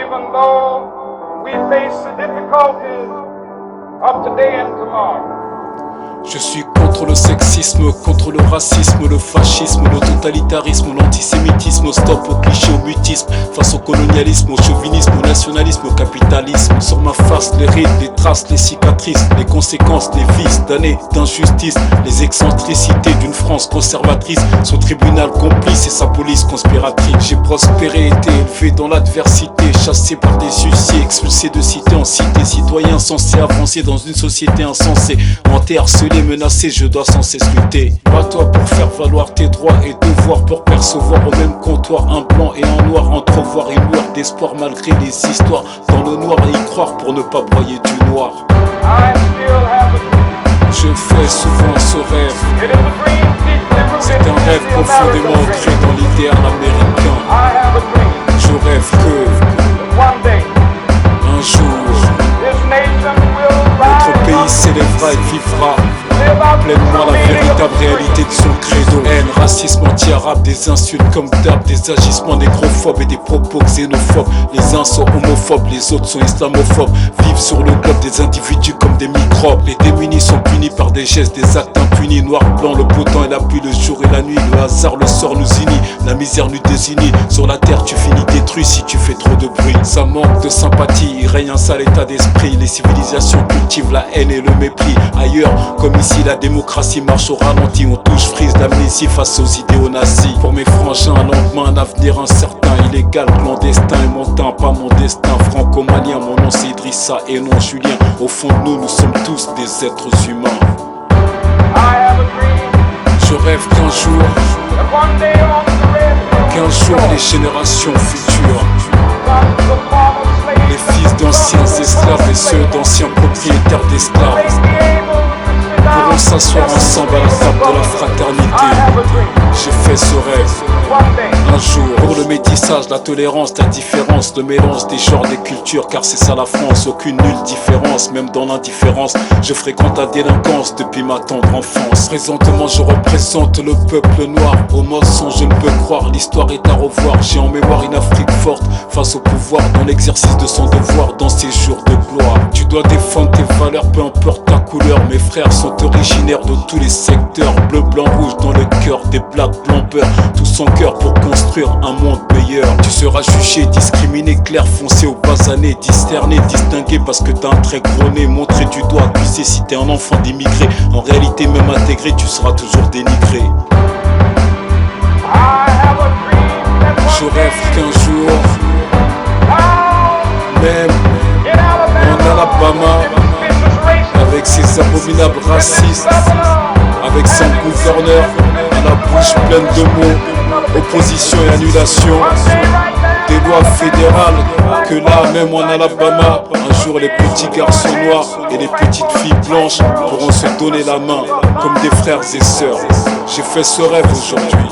even though we face the difficulties of today and tomorrow. Je suis contre le sexisme, contre le racisme, le fascisme, le totalitarisme, l'antisémitisme, stop au cliché, au mutisme, face au colonialisme, au chauvinisme, au nationalisme, au capitalisme. Sur ma face, les rides, les traces, les cicatrices, les conséquences, les vices d'années d'injustice, les excentricités d'une France conservatrice, son tribunal complice et sa police conspiratrice. J'ai prospéré, été élevé dans l'adversité, chassé par des huissiers, expulsé de cité en cité, citoyen censé avancer dans une société insensée, menté, harcelé, menacé, je dois sans cesse lutter. Bats-toi pour faire valoir tes droits et devoirs, pour percevoir au même comptoir un blanc et un noir, entrevoir une lueur d'espoir malgré les histoires. Dans le noir et y croire pour ne pas broyer du noir. Je fais souvent ce rêve. C'est un rêve profondément ancré dans l'idéal américain. Je rêve que un jour notre pays s'élèvera et vivra pleinement la véritable réalité de son credo. Haine, racisme anti-arabe, des insultes comme d'hab, des agissements négrophobes et des propos xénophobes. Les uns sont homophobes, les autres sont islamophobes. Vivent sur le globe des individus comme des microbes. Les démunis sont punis par des gestes, des actes impunis. Noir, blanc, le beau temps et la pluie, le jour et la nuit. Le hasard, le sort nous unit, la misère nous désunit. Sur la terre tu finis détruit si tu fais trop de bruit. Ça manque de sympathie, il règne un sale état d'esprit. Les civilisations cultivent la haine et le mépris. Ailleurs, comme ici, la démocratie marche au ralenti. On touche frise d'amnésie face aux idéaux nazis. Pour mes frangins, un lendemain, un avenir incertain. Illégal, clandestin et montant, pas mon destin. Franco-malien, mon nom c'est Idrissa et non Julien. Au fond de nous, nous sommes tous des êtres humains. Je rêve qu'un jour les générations futures, les fils d'anciens esclaves et ceux d'anciens propriétaires d'esclaves pourront s'asseoir ensemble à la table de la fraternité. J'ai fait ce rêve un jour. Pour le métissage, la tolérance, la différence, le mélange des genres, des cultures, car c'est ça la France. Aucune nulle différence, même dans l'indifférence. Je fréquente la délinquance depuis ma tendre enfance. Présentement je représente le peuple noir. Au mensonge je ne peux croire, l'histoire est à revoir. J'ai en mémoire une Afrique forte face au pouvoir, dans l'exercice de son devoir, dans ses jours de gloire. Tu dois défendre tes valeurs, peu importe ta couleur. Mes frères sont originaires de tous les secteurs. Bleu, blanc, rouge dans le cœur, des blagues blanc beurre, tout son cœur pour construire un monde meilleur. Tu seras jugé, discriminé, clair foncé aux bas années, discerné, distingué parce que t'as un très gros nez, montré du doigt, accusé si t'es un enfant d'immigré. En réalité même intégré, tu seras toujours dénigré. Je rêve qu'un jour, même en Alabama, avec ses abominables racistes, avec son gouverneur à la bouche pleine de mots, opposition et annulation des lois fédérales, que là même en Alabama, un jour les petits garçons noirs et les petites filles blanches pourront se donner la main comme des frères et sœurs. J'ai fait ce rêve aujourd'hui.